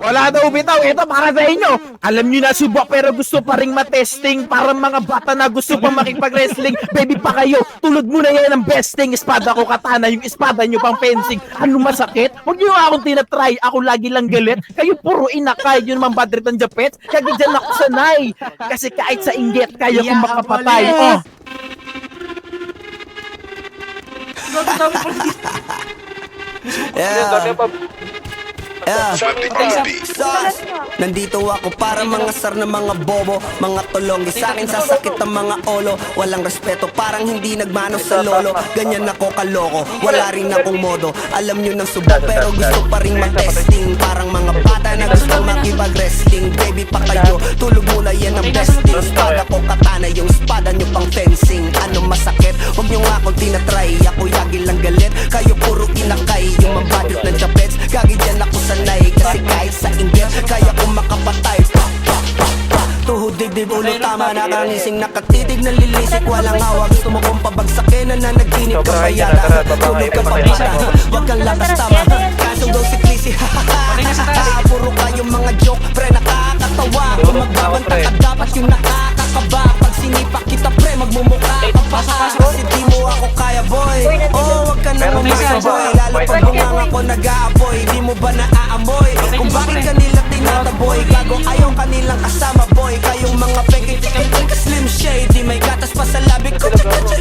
Wala daw bitaw, ito para sa inyo. Alam nyo na subok pero gusto pa ring matesting. Para mga bata na gusto pa makipag-wrestling. Baby pa kayo, tulad mo na yan ang besting. Espada ko katana, yung espada nyo pang fencing. Ano masakit? Huwag nyo akong tinatry, ako lagi lang galit. Kayo puro inakay, yun naman bad trip ng Japet. Kaya dyan ako sanay. Kasi kahit sa inggit, kaya kong makapatay. Oh. Sus, nandito ako para mga sar na mga bobo, mga tulong. Sa akin sasakit ang mga olo. Walang respeto, parang hindi nagmano sa lolo. Ganyan ako kaloko, wala rin akong modo. Alam nyo ng subok pero gusto pa rin matesting. Parang mga bata na gusto makipag-wrestling. Baby pa kayo, tulog muna yan ang besting. Espada ko katana, yung espada nyo pang fencing. Ano masakit? Huwag nyo nga akong tinatry. Ako yagi lang galit, kayo puro inakay. Yung mabadit ng chapets, gagi dyan ako sanay. Kasi kahit sa inggit, kaya kong makapatay. Tuhod, dibdib, ulo, tama, nakangising, nakatitig, nalilisik, walang hawa. Gusto mo kong pabagsakin, nananaginip ka pa yata. Tulog ka pa bata, wag kang lakas tama. Kasong daw si Chrissy, puro kayong mga joke, pre, nakakatawa. Kung magbabanta ka, dapat yung nakakakaba. Pag sinipak kita, pre, magmumukha ka pa. Kasi di mo ako kaya, boy. Oh, wag ka na mamaya, boy. Lalo pag bunganga ko nag-aapoy, di mo ba naaamoy? Kung bakit kanila tinataboy, gago ayaw kanilang kasama, boy. Kayong mga peke, slim shady, may gatas pa sa labi ko,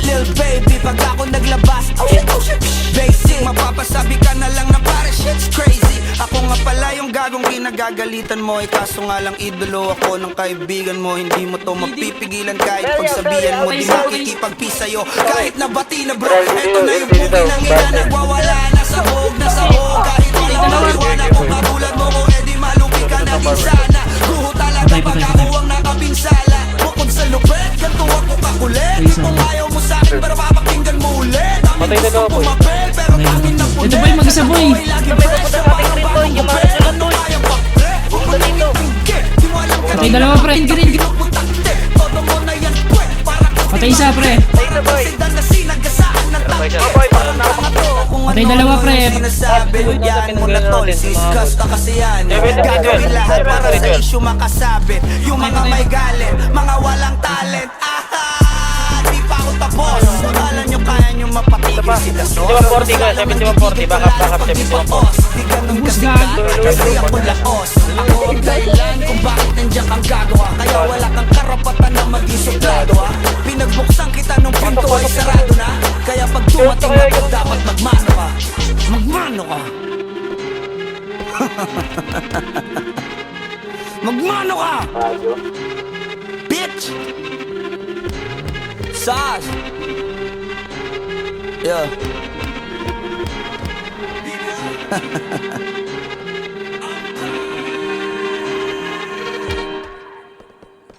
lil baby. Pag ako naglabas, oh shit, basic, mapapasabi ka na lang na pare, shit's crazy. Ako nga pala yung gagong kinagagalitan mo. Kaso nga lang idolo ako ng kaibigan mo. Hindi mo to mapipigilan kahit pagsabihan mo. Di makikipagpis sa'yo kahit nabati na bro. Eto na yung puki ng ina, nagwawala na sa hog, na sa hog. Kahit walang maliwanag kung katulad mo ko, edi malupi ka na din sana. Guho talaga pag ako ang nakapinsala. Bukod sa lupet, ganito ako kakulit. Kung ayaw mo sa'kin pero papakinggan mo ulit. Ang gusto pumapel pero tangin na pulit. Ito boy, mag-isa boy. Lagi presyo parang bagong kapel. Ano kaya pa pre? Huwag mo nang itinggit. Di mo alam Patay dalawa pre, green. todo mo na yan pre. Patay isa pre. Patay dalawa pre. Sinasabi yan mo na tol, siskas ka kasi yan. Gagawin lahat para sa issue makasabit. Yung mga may galit, mga walang talent. Di pa ako tapos. Alam nyo kaya nyo mapatigil si Dasos. 7140 ka, 7140, backup, 7140. Di ganun kasikat, kasi ako laos. Ako ang dahilan kung bakit nandiyan kang gagawa. Kaya wala kang karapatan na maging suplado. Pinagbuksan kita nung pinto ay sarado na. Kaya pag dumating ako dapat magmano ka. Magmano ka. Magmano ka. Bitch. Sas. Yeah.